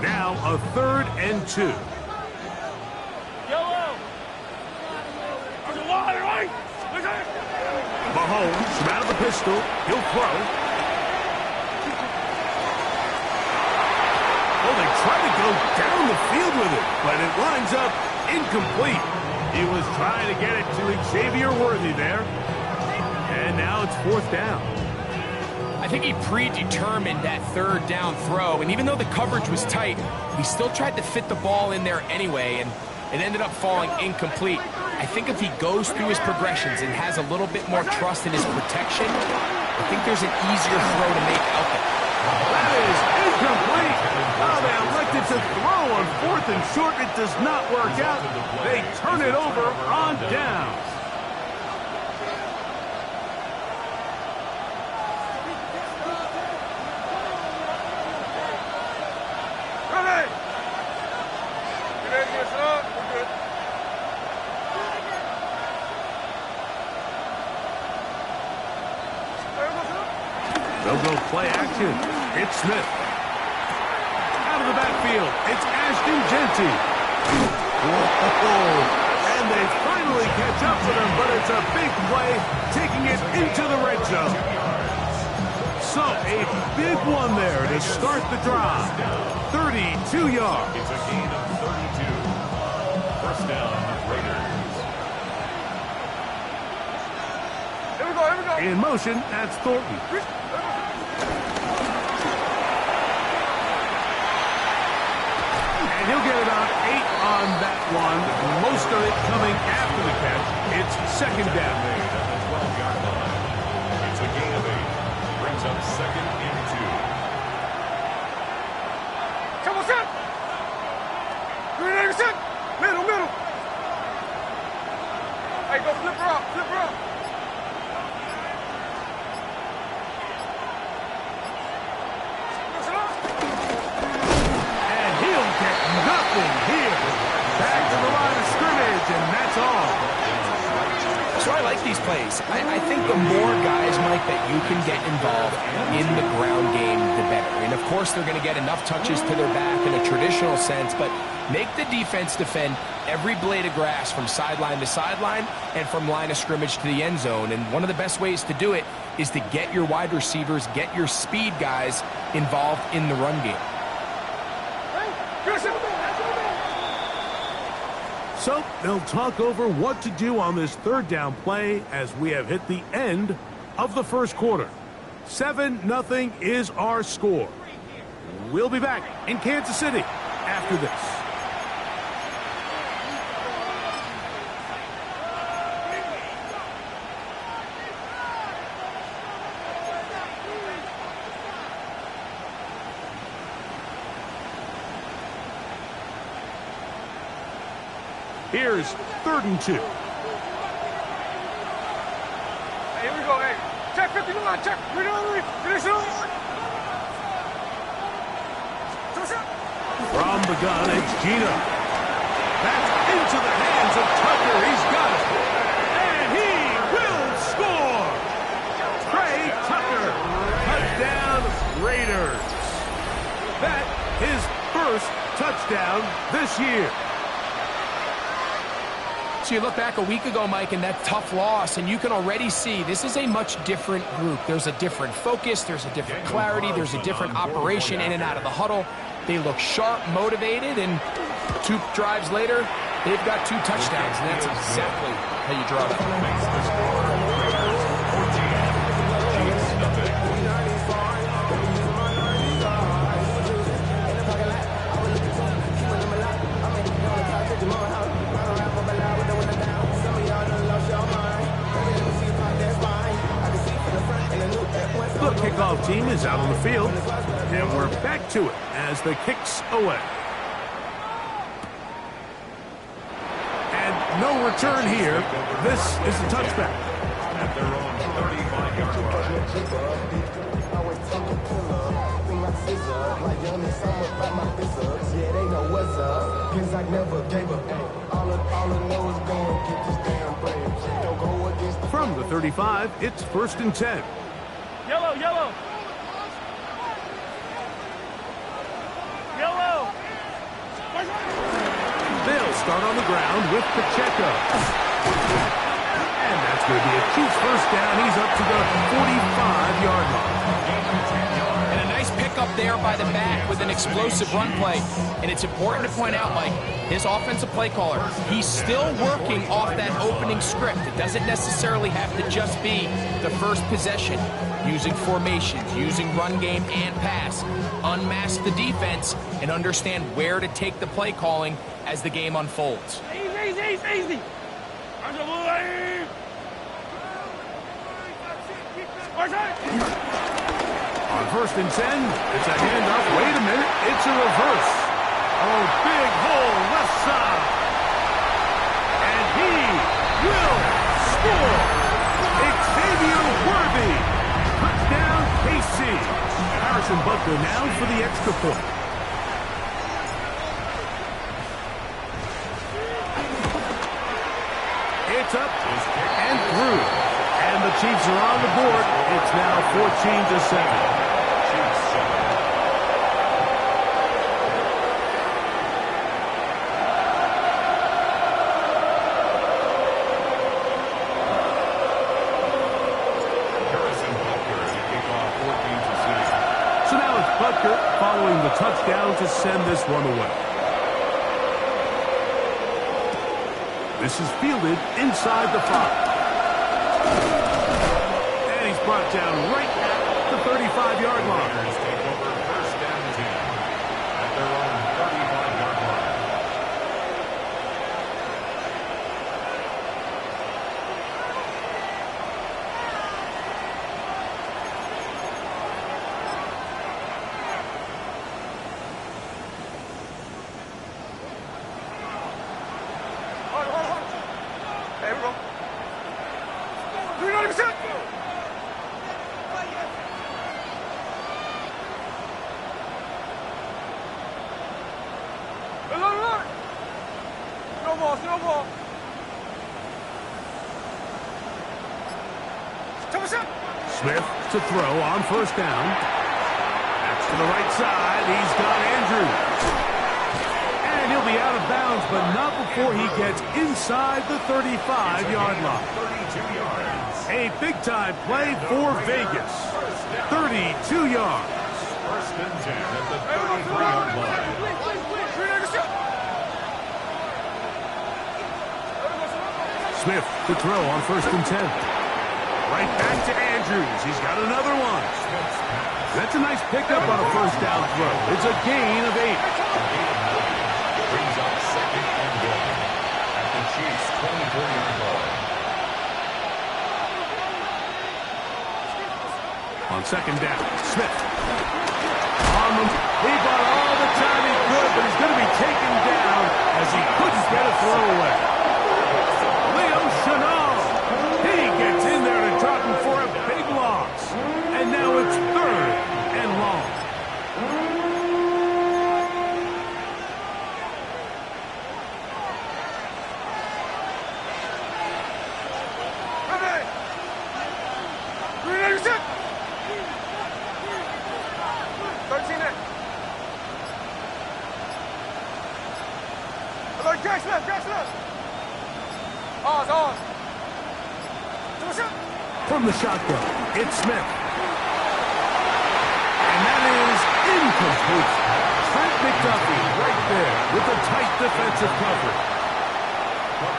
Now a 3rd and 2. Mahomes from out of the pistol. He'll throw. Oh, they try to go down the field with it, but it lines up incomplete. He was trying to get it to Xavier Worthy there. And now it's 4th down. I think he predetermined that 3rd down throw, and even though the coverage was tight, he still tried to fit the ball in there anyway, and it ended up falling incomplete. I think if he goes through his progressions and has a little bit more trust in his protection, I think there's an easier throw to make out there. That is incomplete. Oh, they elected to throw on 4th and short. It does not work out. They turn it over on downs. They'll go play action. It's Smith. Out of the backfield, it's Ashton Genty. Whoa. And they finally catch up with him, but it's a big play, taking it into the red zone. So, a big one there to start the drive. 32 yards. It's a gain of 32. 1st down, Raiders. Here we go. In motion, that's Thornton. He'll get about 8 on that one. Most of it coming after the catch. It's 2nd down. Made at the 12-yard line. It's a gain of 8. Brings up 2nd and 2. Come on, set. Set. Middle. Hey, go flip her up. Nothing here. Back to the line of scrimmage, and that's all. So I like these plays. I think the more guys, Mike, that you can get involved in the ground game, the better. And, of course, they're going to get enough touches to their back in a traditional sense, but make the defense defend every blade of grass from sideline to sideline and from line of scrimmage to the end zone. And one of the best ways to do it is to get your wide receivers, get your speed guys involved in the run game. So they'll talk over what to do on this 3rd down play as we have hit the end of the 1st quarter. 7-0 is our score. We'll be back in Kansas City after this. Here's 3rd and 2. Hey, here we go. Hey, check 59. Check. Finish it on. From the gun, it's Gino. That's into the hands of Tucker. He's got it. And he will score. Trey Tucker. Touchdown, Raiders. That his 1st touchdown this year. So you look back a week ago, Mike, and that tough loss, and you can already see this is a much different group. There's a different focus, there's a different clarity, there's a different operation in and out of the huddle. They look sharp, motivated, and 2 drives later, they've got 2 touchdowns, and that's exactly how you draw that. The kickoff team is out on the field, and we're back to it as the kick's away. And no return here. This is a touchback. At their own 35-yard line. From the 35, it's 1st and 10. Yellow. They'll start on the ground with Pacheco. And that's going to be a Chiefs first down. He's up to the 45-yard line. And a nice pickup there by the back with an explosive run play. And it's important to point out, Mike, his offensive play caller, he's still working off that opening script. It doesn't necessarily have to just be the first possession. Using formations, using run game and pass. Unmask the defense and understand where to take the play calling as the game unfolds. Easy. On first and 10, it's a handoff. Wait a minute, it's a reverse. Oh, big hole left side. And he will score. Xavier Worthy. Touchdown, KC. Harrison Butker now for the extra point. It's up and through. And the Chiefs are on the board. It's now 14-7. So now it's Butker following the touchdown to send this one away. This is fielded inside the 5. And he's brought down right at the 35-yard line. Take over first down 10 at their own 35-yard line. Here we go. 390%. Snowball. Smith to throw on first down. That's to the right side. He's got Andrews. And he'll be out of bounds, but not before he gets inside the 35-yard line. 32 yards. A big-time play for Vegas. 32 yards. First and 10 at the 33-yard line. Smith to throw on first and 10. Right back to Andrews. He's got another one. That's a nice pickup on a first down throw. It's a gain of 8. Brings up second and goal at the Chiefs' 24-yard line. On second down, Smith. On them. He bought all the time he could, but he's going to be taken down as he couldn't get a throw away. He gets in there and drop him for a big loss. And now it's third and long. From the shotgun, it's Smith. And that is incomplete. Trent McDuffie right there with the tight defensive coverage.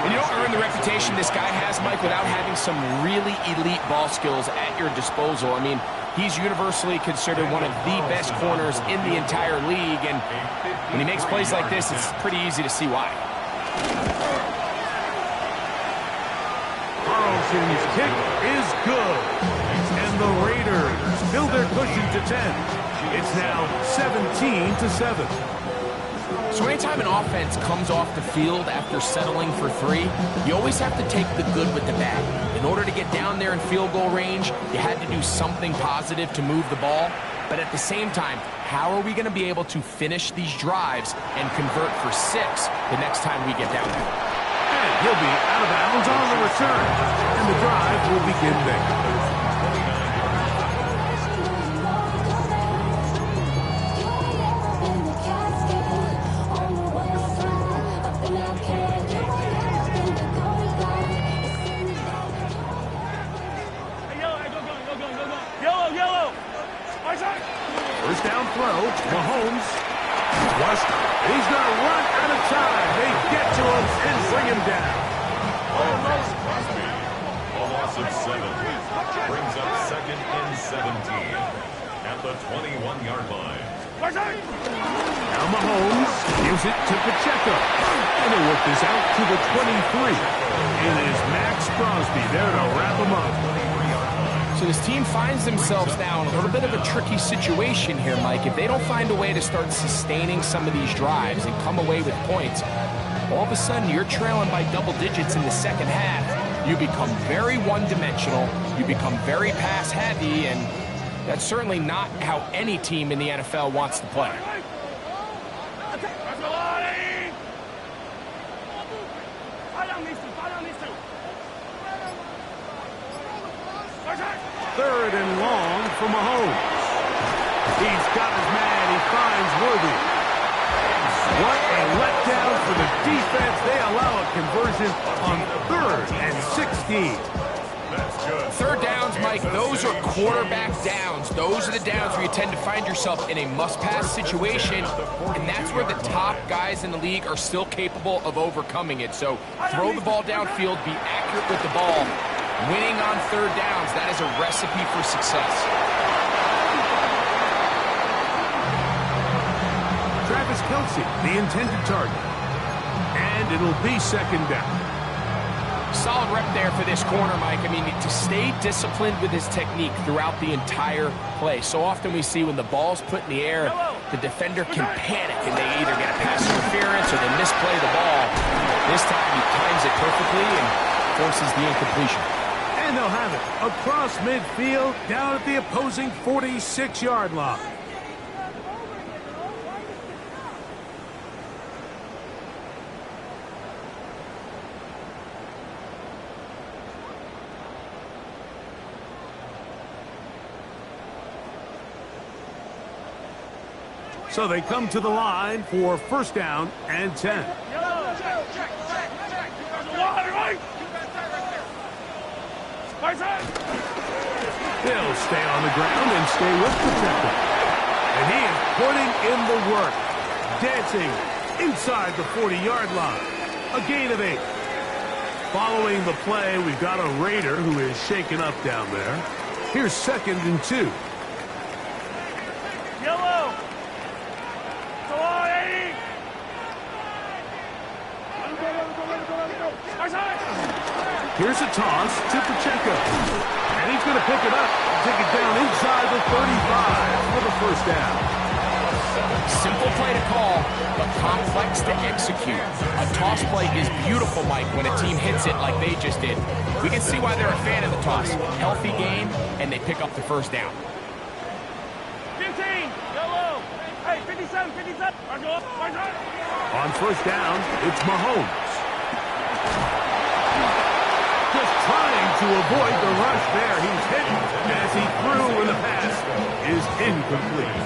And you don't earn the reputation this guy has, Mike, without having some really elite ball skills at your disposal. I mean, he's universally considered one of the best corners in the entire league, and when he makes plays like this, it's pretty easy to see why. Carlson's kick is good. And the Raiders build their cushion to 10. It's now 17-7. So anytime an offense comes off the field after settling for 3, you always have to take the good with the bad. In order to get down there in field goal range, you had to do something positive to move the ball. But at the same time, how are we going to be able to finish these drives and convert for 6 the next time we get down there? And he'll be out of bounds on the return. And the drive will begin there. First down throw. Mahomes. Flushed. He's going to run out of time. They get to him and bring him down. A loss of 7. Brings up second and 17 at the 21-yard line. Now Mahomes gives it to Pacheco. And he'll work this out to the 23. It is Max Crosby there to wrap him up. So this team finds themselves now in a little bit of a tricky situation here, Mike. If they don't find a way to start sustaining some of these drives and come away with points, all of a sudden you're trailing by double digits in the second half. You become very one-dimensional, you become very pass-heavy, and that's certainly not how any team in the NFL wants to play. Third and long for Mahomes. He's got his man. He finds Worthy. What a letdown for the defense. They allow a conversion on 3rd and 16. Third downs, Mike, those are quarterback downs. Those are the downs where you tend to find yourself in a must-pass situation, and that's where the top guys in the league are still capable of overcoming it. So throw the ball downfield, be accurate with the ball. Winning on third downs, that is a recipe for success. Travis Kelce, the intended target. And it'll be second down. Solid rep there for this corner, Mike. I mean, to stay disciplined with his technique throughout the entire play. So often we see when the ball's put in the air, the defender can panic and they either get a pass interference or they misplay the ball. This time he times it perfectly and forces the incompletion. And they'll have it across midfield, down at the opposing 46-yard line. So they come to the line for first down and 10. He'll stay on the ground and stay with Pacheco. And he is putting in the work. Dancing inside the 40-yard line. A gain of 8. Following the play, we've got a Raider who is shaken up down there. Here's second and 2. Yellow. Here's a toss to Pacheco. And he's going to pick it up. Take it down inside the 35 for the first down. Simple play to call, but complex to execute. A toss play is beautiful, Mike, when a team hits it like they just did. We can see why they're a fan of the toss. Healthy game, and they pick up the first down. 15, yellow. Hey, 57, 57. On first down, it's Mahomes. Just trying to avoid the rush there. He's hit as he threw, and the pass is incomplete.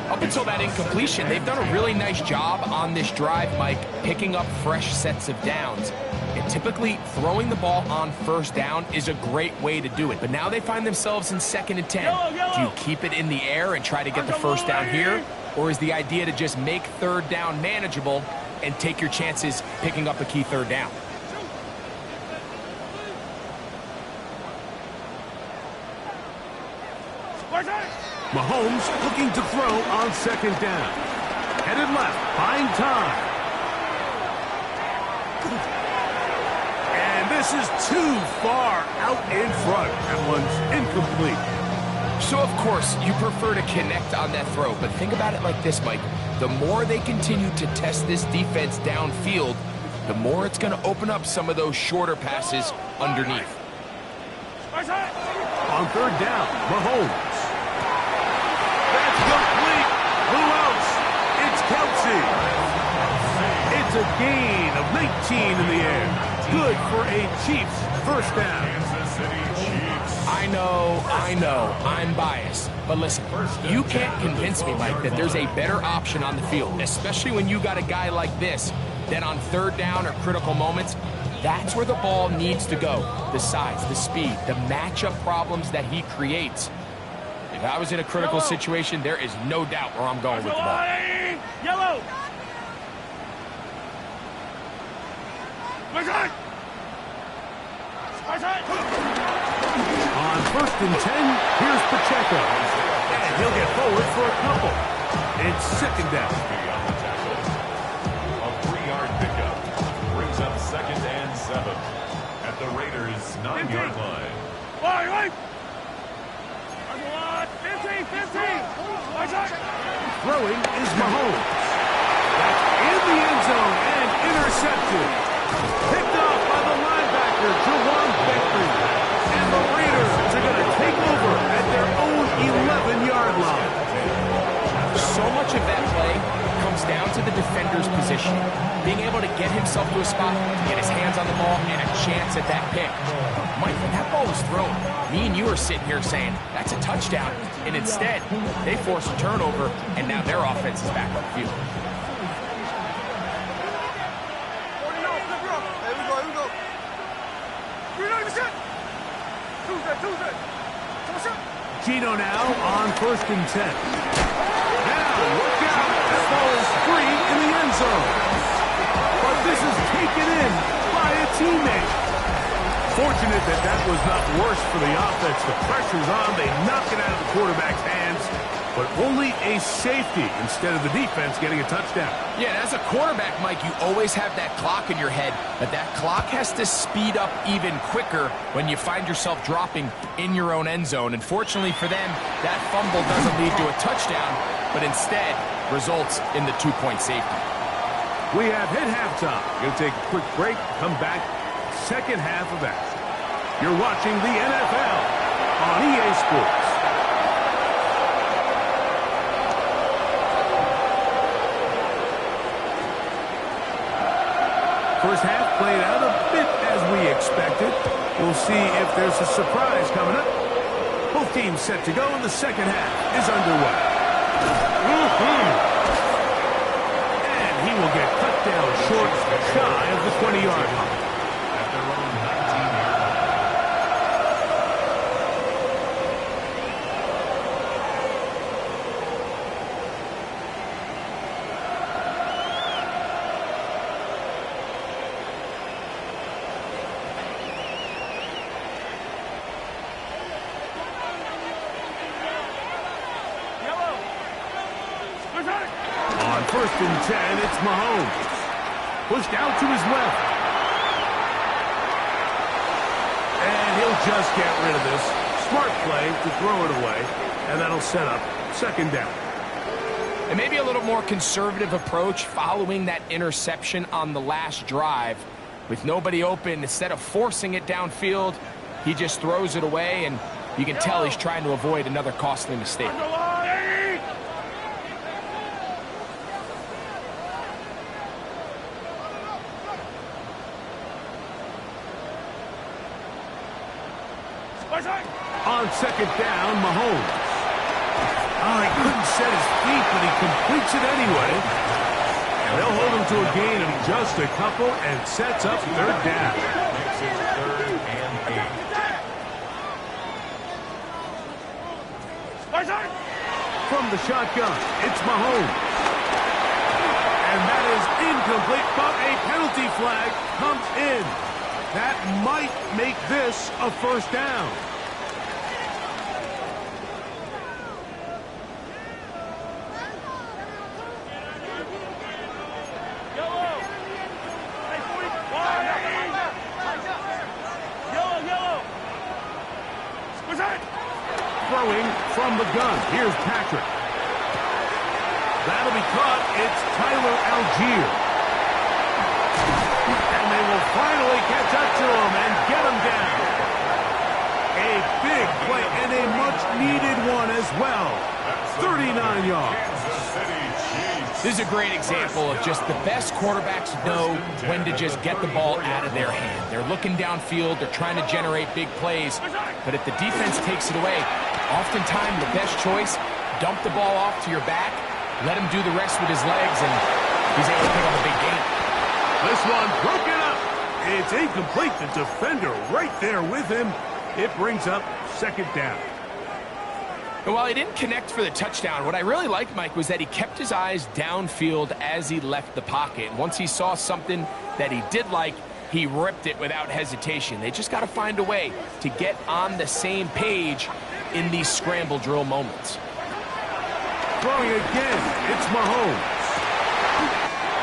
Up until that incompletion, they've done a really nice job on this drive, Mike, picking up fresh sets of downs. And typically, throwing the ball on first down is a great way to do it. But now they find themselves in second and 10. Do you keep it in the air and try to get the first down here? Or is the idea to just make third down manageable and take your chances picking up a key third down? Mahomes looking to throw on second down. Headed left, buying time. And this is too far out in front. That one's incomplete. So, of course, you prefer to connect on that throw, but think about it like this, Mike. The more they continue to test this defense downfield, the more it's going to open up some of those shorter passes underneath. On third down, Mahomes. That's complete. Who else? It's Kelce. It's a gain of 19 in the air. Good for a Chiefs first down. I know, I'm biased. But listen, you can't convince me, Mike, that there's a better option on the field, especially when you got a guy like this, that on third down or critical moments, that's where the ball needs to go. The size, the speed, the matchup problems that he creates. If I was in a critical situation, there is no doubt where I'm going with the ball. Yellow. On 1st and 10, here's Pacheco. And he'll get forward for a couple. It's 2nd down. A 3-yard pickup brings up 2nd and 7 at the Raiders' 9-yard line. Wait. 15. Throwing is Mahomes. That's in the end zone and intercepted. Picked off by the linebacker, Jawan Beckley. And the Raiders are going to take over at their own 11-yard line. So much of that play comes down to the defender's position. Being able to get himself to a spot, get his hands on the ball, and a chance at that pick. Mike, when that ball was thrown, me and you are sitting here saying, that's a touchdown. And instead, they force a turnover, and now their offense is back on the field. Gino now on 1st and 10. Now, look out. That ball is free in the end zone. But this is taken in by a teammate. Fortunate that that was not worse for the offense. The pressure's on. They knock it out of the quarterback's hands. But only a safety instead of the defense getting a touchdown. Yeah, and as a quarterback, Mike, you always have that clock in your head, but that clock has to speed up even quicker when you find yourself dropping in your own end zone. And fortunately for them, that fumble doesn't lead to a touchdown, but instead results in the 2-point safety. We have hit halftime. Going to take a quick break, come back, second half of action. You're watching the NFL on EA Sports. First half played out a bit as we expected. We'll see if there's a surprise coming up. Both teams set to go, and the second half is underway. And he will get cut down short, shy of the 20-yard line. At their own 19-yard line. On 1st and 10, it's Mahomes. Pushed out to his left. And he'll just get rid of this. Smart play to throw it away. And that'll set up 2nd down. And maybe a little more conservative approach following that interception on the last drive. With nobody open, instead of forcing it downfield, he just throws it away, and you can tell he's trying to avoid another costly mistake. On 2nd down, Mahomes. Oh, he couldn't set his feet, but he completes it anyway. And they'll hold him to a gain of just a couple and sets up 3rd down. Makes it 3rd and 8. From the shotgun, it's Mahomes. And that is incomplete, but a penalty flag comes in. That might make this a 1st down. Throwing from the gun. Here's Patrick. That'll be caught. It's Tyler Algier. And they will finally catch up to him and get him down. A big play and a much-needed one as well. 39 yards. This is a great example of just the best quarterbacks know when to just get the ball out of their hand. They're looking downfield, they're trying to generate big plays, but if the defense takes it away, oftentimes the best choice, dump the ball off to your back, let him do the rest with his legs, and he's able to pick up a big gain. This one broken up. It's incomplete. The defender right there with him. It brings up 2nd down. And while he didn't connect for the touchdown, what I really liked, Mike, was that he kept his eyes downfield as he left the pocket. And once he saw something that he did like, he ripped it without hesitation. They just got to find a way to get on the same page in these scramble drill moments. Throwing again, it's Mahomes.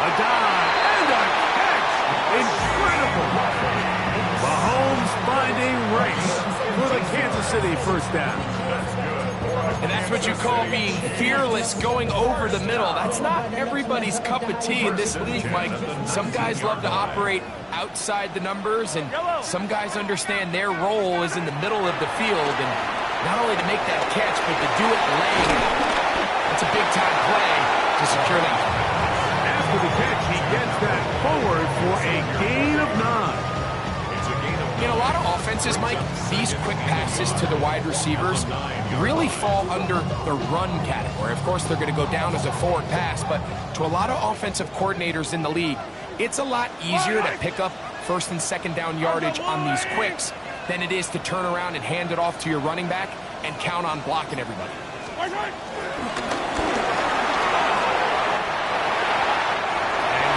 A dive and a catch. Incredible. Mahomes finding race for the Kansas City first down. And that's what you call being fearless, going over the middle. That's not everybody's cup of tea in this league, Mike. Some guys love to operate outside the numbers, and some guys understand their role is in the middle of the field, and not only to make that catch, but to do it laying out. That's a big-time play to secure that. After the catch, he gets that forward for a gain of 9. In a lot of offenses, Mike, these quick passes to the wide receivers really fall under the run category. Of course, they're going to go down as a forward pass, but to a lot of offensive coordinators in the league, it's a lot easier to pick up first and second down yardage on these quicks than it is to turn around and hand it off to your running back and count on blocking everybody. And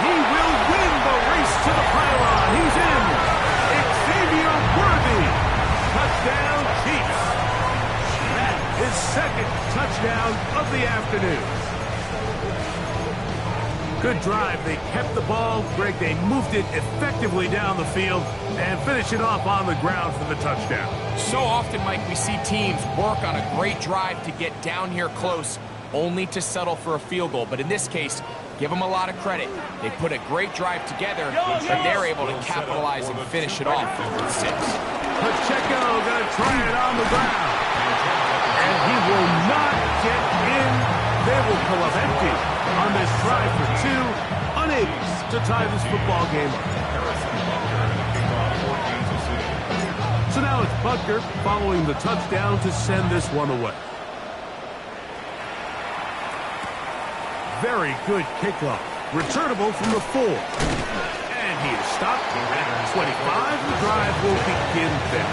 he will win the race to the pylon. He's in. Touchdown, Chiefs. That is second touchdown of the afternoon. Good drive. They kept the ball. Greg, they moved it effectively down the field and finish it off on the ground for the touchdown. So often, Mike, we see teams work on a great drive to get down here close, only to settle for a field goal. But in this case, give them a lot of credit. They put a great drive together, and they're able to capitalize and finish it off with 6. Pacheco going to try it on the ground. And he will not get in. They will pull up empty on this try for 2. Unable to tie this football game up. So now it's Butker following the touchdown to send this one away. Very good kickoff. Returnable from the 4. And he is stopped at 25. The drive will begin there.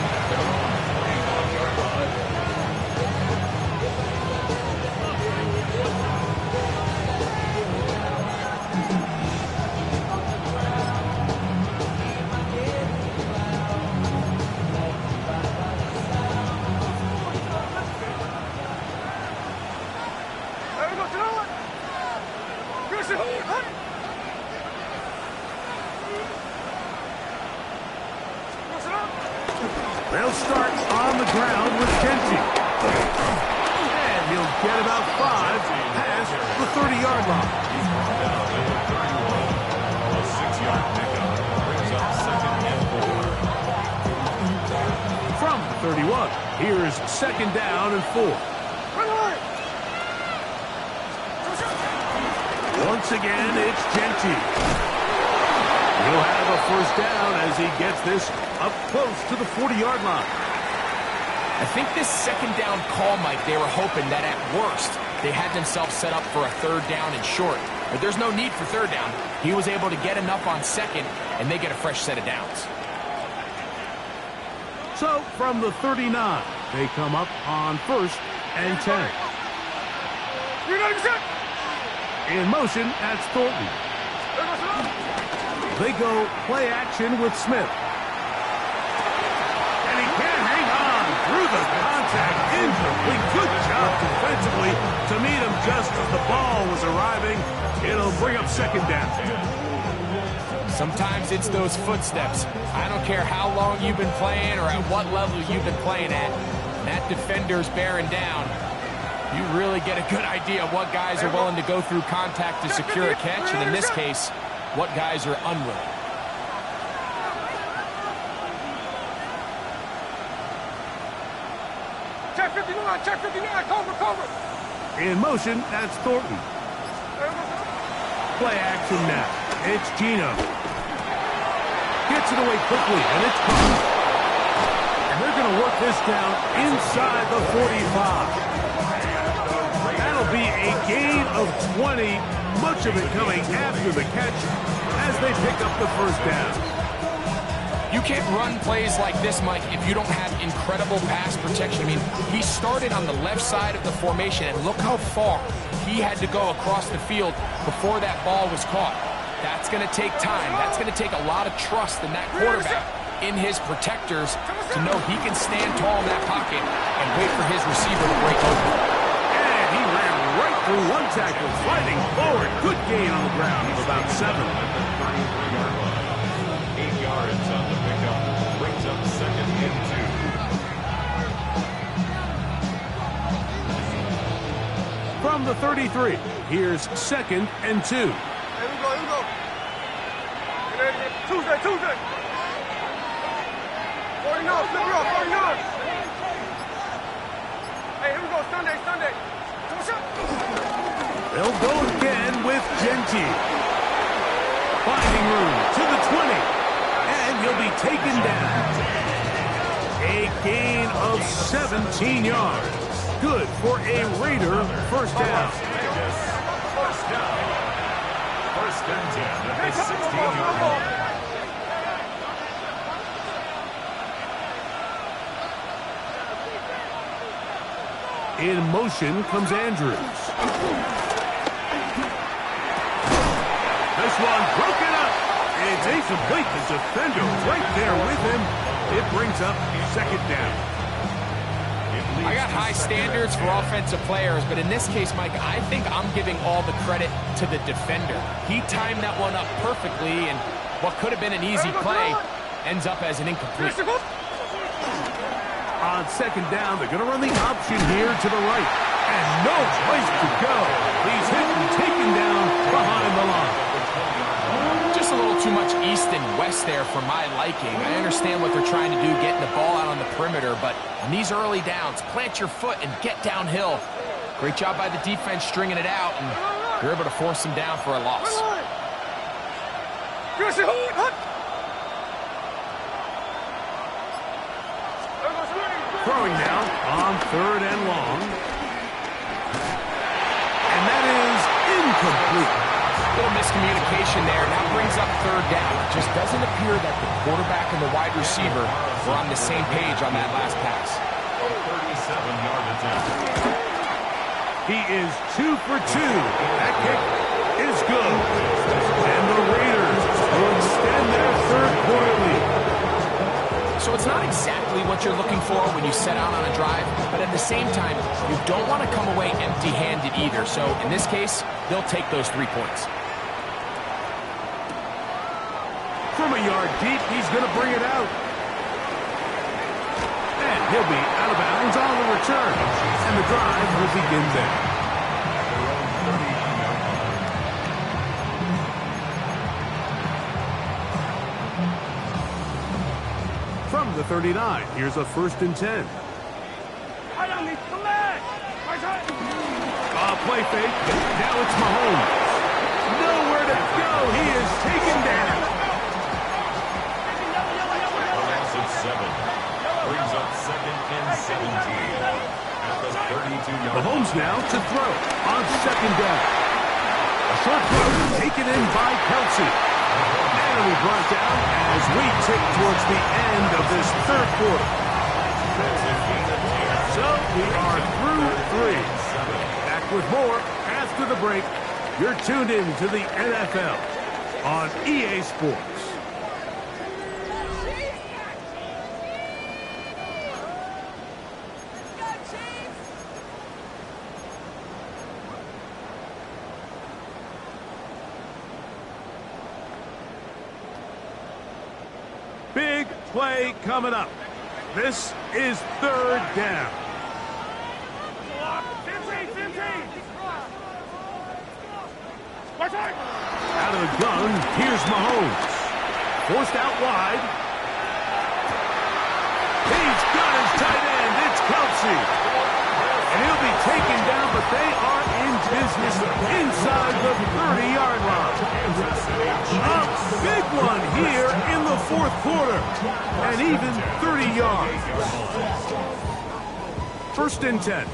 They'll start on the ground with Kenji. And he'll get about 5 past the 30-yard line. A 6-yard pickup brings up second and 4. From 31, here's second down and 4. Once again, it's Genty. He'll have a first down as he gets this up close to the 40-yard line. I think this second down call, Mike, they were hoping that at worst they had themselves set up for a third down and short. But there's no need for third down. He was able to get enough on second, and they get a fresh set of downs. So from the 39, they come up on first and 10. In motion, that's Thornton. They go play action with Smith. And he can't hang on through the contact. Incomplete. Good job defensively to meet him just as the ball was arriving. It'll bring up second down. Sometimes it's those footsteps. I don't care how long you've been playing or at what level you've been playing at. That defender's bearing down. You really get a good idea of what guys are willing to go through contact to secure a catch, and in this case, what guys are unwilling. Check 59, cover. In motion, that's Thornton. Play action now. It's Gino. Gets it away quickly, and it's caught. And they're going to work this down inside the 45. That'll be a gain of 20, much of it coming after the catch as they pick up the first down. You can't run plays like this, Mike, if you don't have incredible pass protection. I mean, he started on the left side of the formation, and look how far he had to go across the field before that ball was caught. That's going to take time. That's going to take a lot of trust in that quarterback, in his protectors, to know he can stand tall in that pocket and wait for his receiver to break open. And he ran right through one tackle, sliding forward. Good gain on the ground of about 7. 8 yards on the pickup. Brings up second and 2. From the 33, here's second and 2. Here we go, here we go. Tuesday. 40 yards, flip it off, 40 yards. Hey, here we go, Sunday. They'll go again with Gentile. Finding room to the 20. And he'll be taken down. A gain of 17 yards. Good for a Raider first down. First down. First and 10 at the 16-yard line. In motion comes Andrews. This one broken up. It's incomplete. The defender right there with him. It brings up second down. I got high standards for offensive players, but in this case, Mike, I think I'm giving all the credit to the defender. He timed that one up perfectly, and what could have been an easy play ends up as an incomplete. On second down, they're going to run the option here to the right. And no place to go. He's hit and taken down behind the line. Just a little too much east and west there for my liking. I understand what they're trying to do, getting the ball out on the perimeter, but on these early downs, plant your foot and get downhill. Great job by the defense stringing it out, and you're able to force them down for a loss. Throwing now on third and long. And that is incomplete. Little miscommunication there. Now brings up third down. It just doesn't appear that the quarterback and the wide receiver were on the same page on that last pass. 37-yard attempt. He is 2 for 2. That kick is good. And the Raiders will extend their third quarter lead. So it's not exactly what you're looking for when you set out on a drive, but at the same time, you don't want to come away empty-handed either. So in this case, they'll take those 3 points. From a yard deep, he's going to bring it out. And he'll be out of bounds on the return. And the drive will begin there. From the 39, here's a first and 10. Play fake. Now it's Mahomes. Nowhere to go. He is taken down. A loss of 7. Brings up second and 17 at the 32-yard line. Mahomes now to throw on second down. A short throw taken in by Kelsey. And we brought down as we tick towards the end of this third quarter. So we are through 3. Back with more after the break. You're tuned in to the NFL on EA Sports. Big play coming up. This is third down. Out of the gun, here's Mahomes. Forced out wide. He's got his tight end. It's Kelsey. And he'll be taken down, but they are in business inside the 30-yard line. A big one here in the fourth quarter. And even 30 yards. First and 10.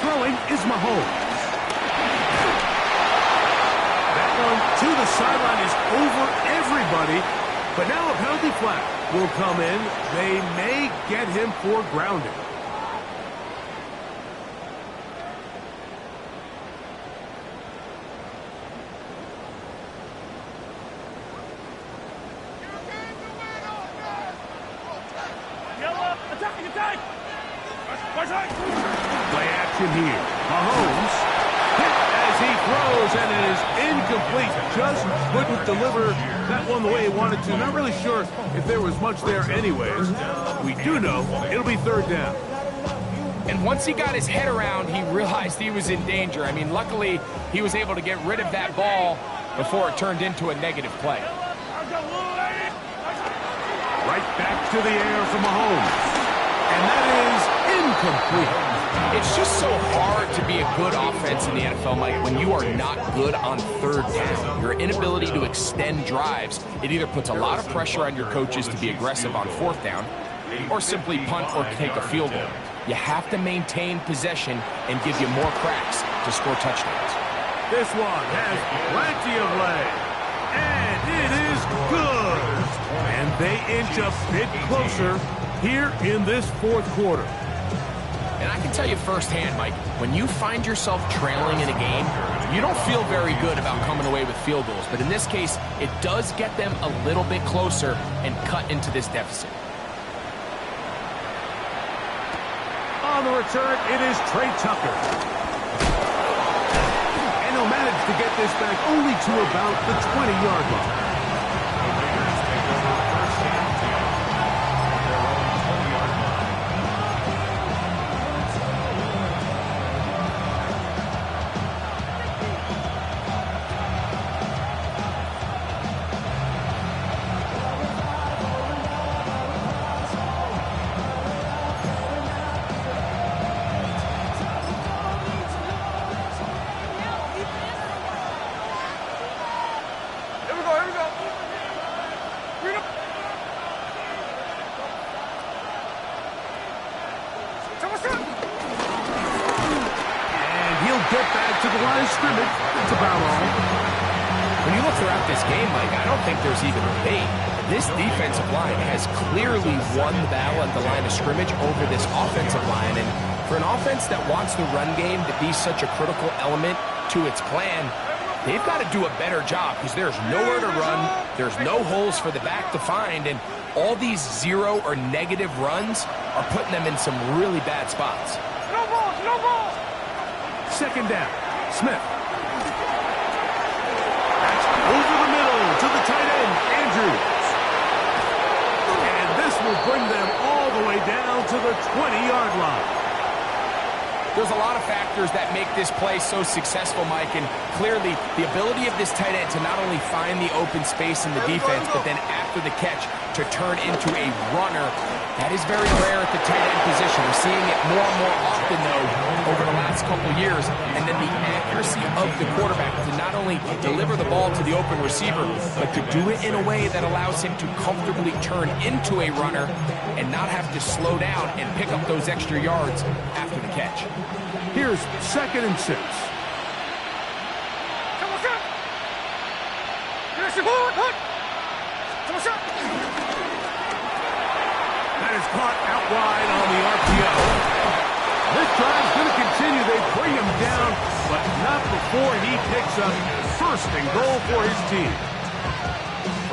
Throwing is Mahomes. That one to the the sideline is over everybody, but now a penalty flag will come in. They may get him for grounding. Play action here. Mahomes hit as he throws, and it is incomplete. Just couldn't deliver that one the way he wanted to. Not really sure if there was much there anyways. We do know it'll be third down. And once he got his head around, he realized he was in danger. I mean, luckily, he was able to get rid of that ball before it turned into a negative play. Right back to the air for Mahomes. And that is incomplete. It's just so hard to be a good offense in the NFL, Mike, when you are not good on third down. Your inability to extend drives, it either puts a lot of pressure on your coaches to be aggressive on fourth down or simply punt or take a field goal. You have to maintain possession and give you more cracks to score touchdowns. This one has plenty of leg. And it is good. And they inch a bit closer here in this fourth quarter. And I can tell you firsthand, Mike, when you find yourself trailing in a game, you don't feel very good about coming away with field goals. But in this case, it does get them a little bit closer and cut into this deficit. On the return, it is Trey Tucker. And he'll manage to get this back only to about the 20-yard line. Get back to the line of scrimmage. That's about all. When you look throughout this game, Mike, I don't think there's even a debate. This defensive line has clearly won the battle at the line of scrimmage over this offensive line. And for an offense that wants the run game to be such a critical element to its plan, they've got to do a better job because there's nowhere to run. There's no holes for the back to find. And all these zero or negative runs are putting them in some really bad spots. No balls, no balls. Second down, Smith. That's over the middle to the tight end, Andrews. And this will bring them all the way down to the 20-yard line. There's a lot of factors that make this play so successful, Mike, and clearly the ability of this tight end to not only find the open space in the defense, but then after the catch to turn into a runner, that is very rare at the tight end position. We're seeing it more and more often, though, over the last couple years. And then the accuracy of the quarterback to not only deliver the ball to the open receiver, but to do it in a way that allows him to comfortably turn into a runner and not have to slow down and pick up those extra yards after the catch. Here's 2nd and 6. That is caught out wide on the RPO. This drive's going to continue. They bring him down, but not before he picks up first and goal for his team.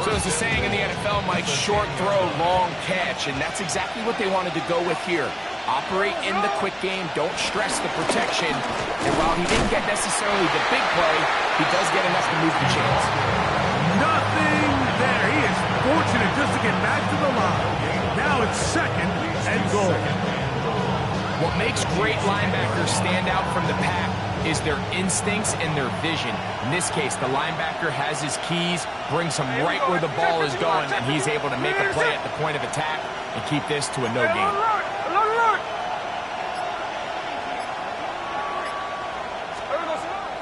So there's a saying in the NFL, Mike, short throw, long catch, and that's exactly what they wanted to go with here. Operate in the quick game, don't stress the protection, and while he didn't get necessarily the big play, he does get enough to move the chains. Nothing there. He is fortunate just to get back to the line. Now it's 2nd and goal. What makes great linebackers stand out from the pack is their instincts and their vision. In this case, the linebacker has his keys, brings him right where the ball is going, and he's able to make a play at the point of attack and keep this to a no gain.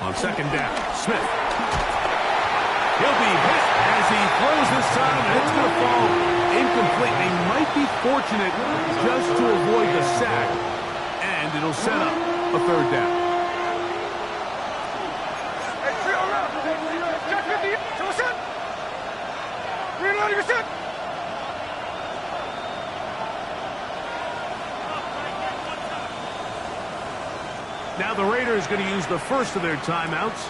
On 2nd down, Smith. He'll be hit as he throws this time, and it's going to fall incomplete. They might be fortunate just to avoid the sack, and it'll set up a 3rd down. Now the Raiders going to use the first of their timeouts.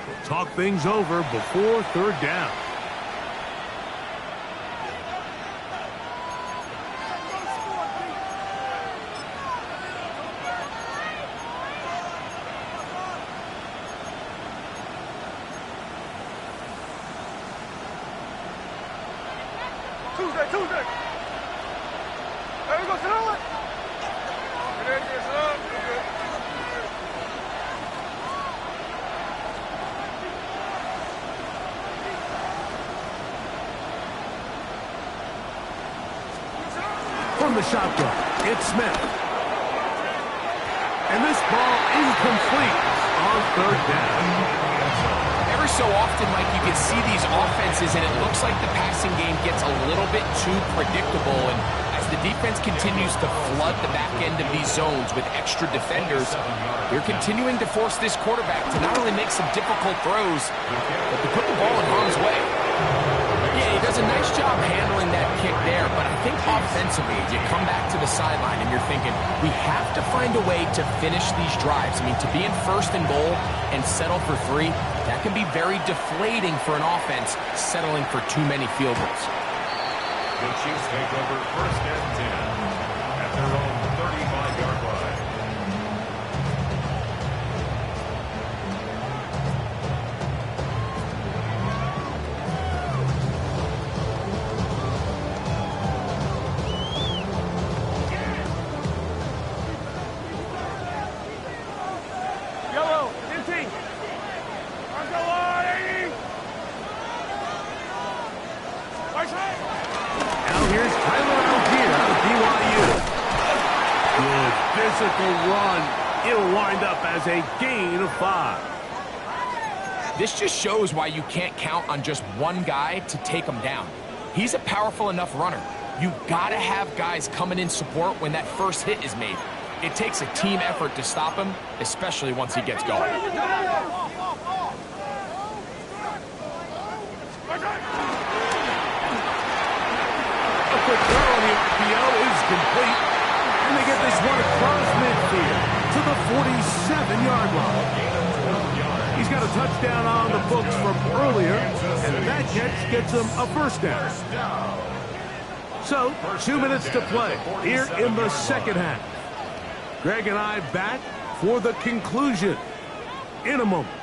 They'll talk things over before third down. Tuesday. There we go, sit on it. Good, sit on. Good. From the shotgun, it's Smith. And this ball incomplete on third down. Every so often, Mike, you can see these offenses, and it looks like the passing game gets a little bit too predictable. And as the defense continues to flood the back end of these zones with extra defenders, they're continuing to force this quarterback to not only make some difficult throws, but to put the ball in harm's way. Yeah, he does a nice job handling that kick there, but I think offensively, you come back to the sideline and you're thinking, we have to find a way to finish these drives. I mean, to be in first and goal and settle for 3, that can be very deflating for an offense settling for too many field goals. The Chiefs take over first and 10 at their own 35-yard line. Yellow, 15. Now here's Tyler Algier out of BYU. Good physical run. It'll wind up as a gain of 5. This just shows why you can't count on just one guy to take him down. He's a powerful enough runner. You've got to have guys coming in support when that first hit is made. It takes a team effort to stop him, especially once he gets going. A quick throw on the RPO is complete. And they get this one across midfield to the 47-yard line. He's got a touchdown on the books from earlier, and that catch gets him a first down. So, 2 minutes to play here in the second half. Greg and I back for the conclusion in a moment.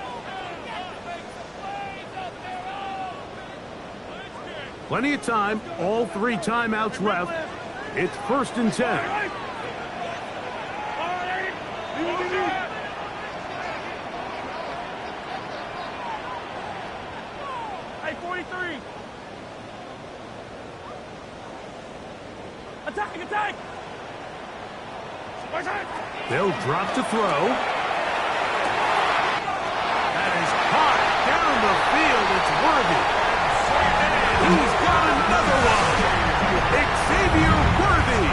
Plenty of time, all 3 timeouts left. It's first and 10. Hey, 43. Attack! They'll drop to throw. That is caught down the field. It's Worthy. And he's got another one. Xavier Worthy.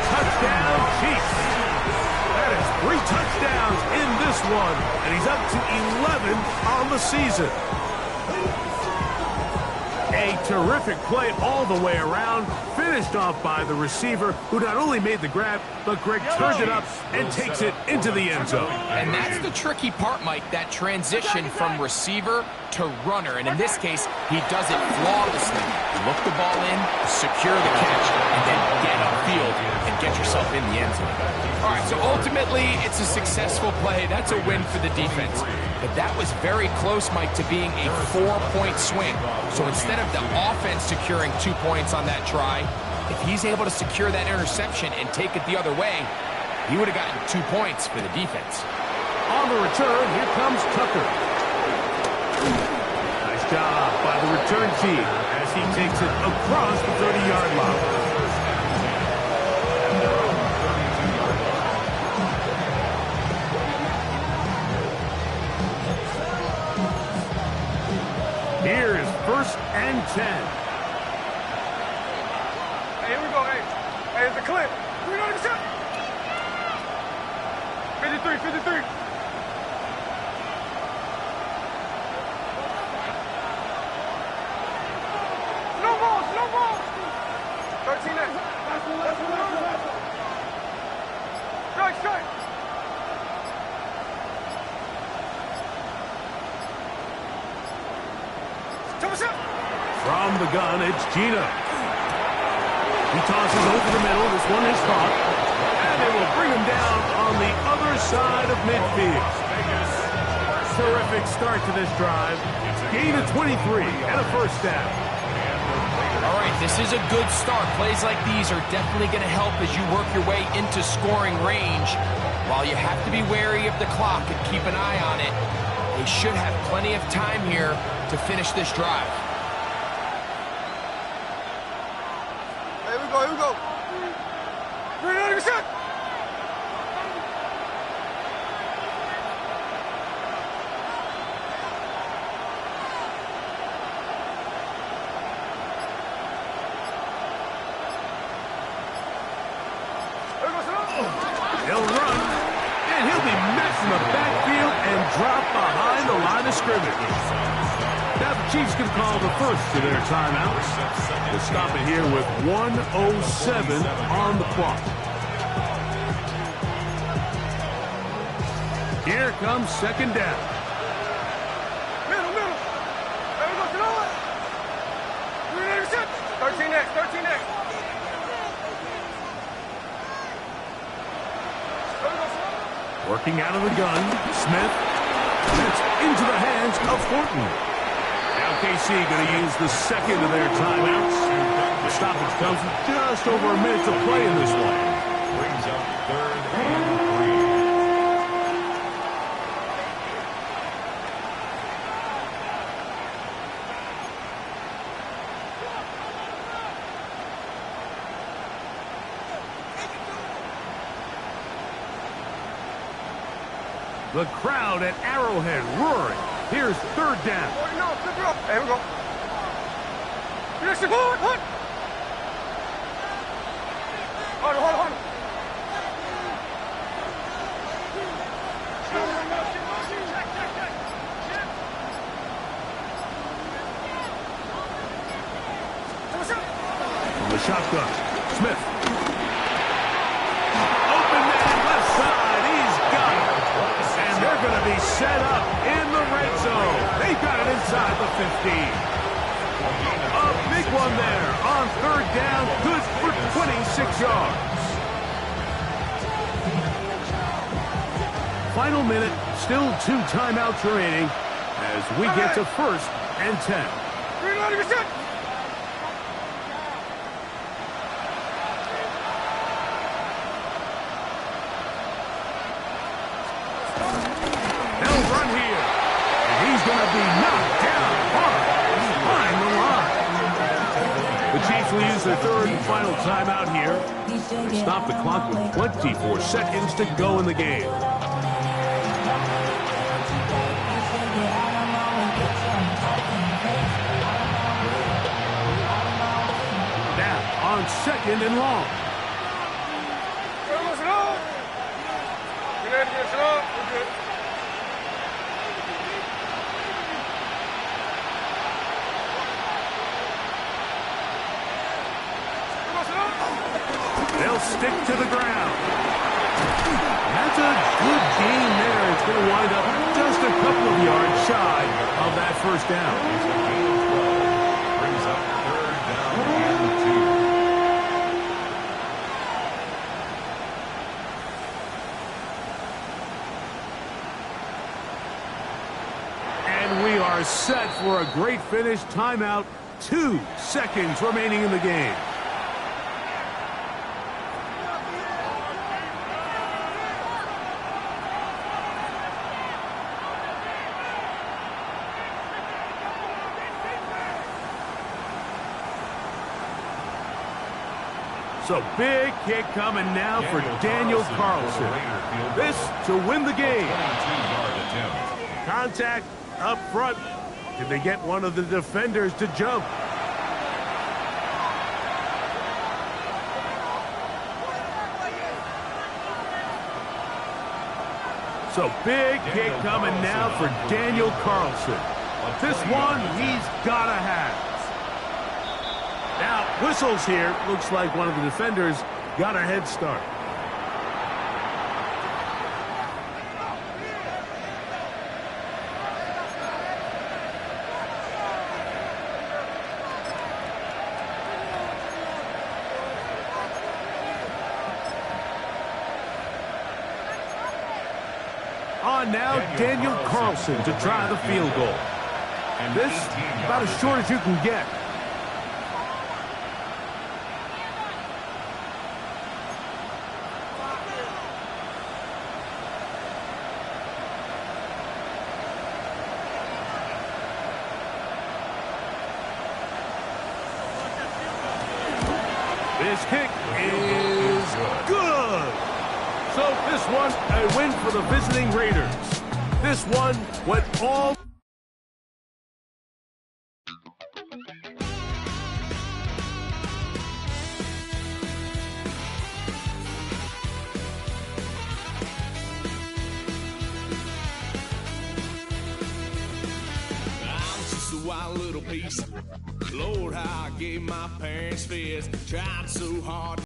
Touchdown, Chiefs. That is 3 touchdowns in this one, and he's up to 11 on the season. A terrific play all the way around, finished off by the receiver, who not only made the grab, but Greg turned it up and takes it into the end zone. And that's the tricky part, Mike, that transition from receiver to runner. And in this case, he does it flawlessly. Look the ball in, secure the catch, and then get upfield and get yourself in the end zone. All right, so ultimately, it's a successful play. That's a win for the defense. But that was very close, Mike, to being a 4-point swing. So instead of the offense securing 2 points on that try, if he's able to secure that interception and take it the other way, he would have gotten 2 points for the defense. On the return, here comes Tucker. Nice job by the return team as he takes it across the 30-yard line. Here is first and 10. Hey, here we go, Hey, it's a clip. 53. No ball. 13 X. Strike. From the gun, it's Gina. He tosses over the middle. This one is caught. And they will bring him down on the other side of midfield. Terrific start to this drive. Gain of 23 and a first down. All right, this is a good start. Plays like these are definitely going to help as you work your way into scoring range. While you have to be wary of the clock and keep an eye on it, they should have plenty of time here to finish this drive. Here we go, here we go. Ready, set. He'll run, and he'll be met in the backfield and drop behind the line of scrimmage. Now the Chiefs can call the first of their timeouts. We'll stop it here with 1:07 on the clock. Here comes second down. Middle. There we go, throw it. Ready, set. 13 next. Working out of the gun, Smith. It's into the hands of Thornton. Now KC going to use the second of their timeouts. The stoppage comes with just over a minute to play in this one. Brings up third and 3. The crowd at Arrowhead roaring. Here's third down. Good throw. There we go. Yes, hold. Hold. From the shotgun, Smith. Open man left side. He's got it. And they're going to be set up in the red zone. They've got it inside the 15. A big one there on third down. Good for 26 yards. Final minute. Still 2 timeouts remaining as we get to first and 10. Ready, set. They'll run here. And he's going to be knocked down hard behind the line. The Chiefs will use their third and final timeout here. They stop the clock with 24 seconds to go in the game. Now on second and long. We're good. They'll stick to the ground. That's a good gain there. It's going to wind up just a couple of yards shy of that first down. Brings up third down and 2. And we are set for a great finish. Timeout. 2 seconds remaining in the game. So big kick coming now for Daniel Carlson. This to win the game. 22-yard attempt. Contact up front. Did they get one of the defenders to jump? So big kick coming now for Daniel Carlson. This one he's got to have. Now, whistles here. Looks like one of the defenders got a head start. On now, Daniel Carlson to try the field goal. And this, about as short as you can get. This kick is good. So this one, a win for the visiting Raiders. This one went all... Wild little piece. Lord, how I gave my parents fist. Tried so hard.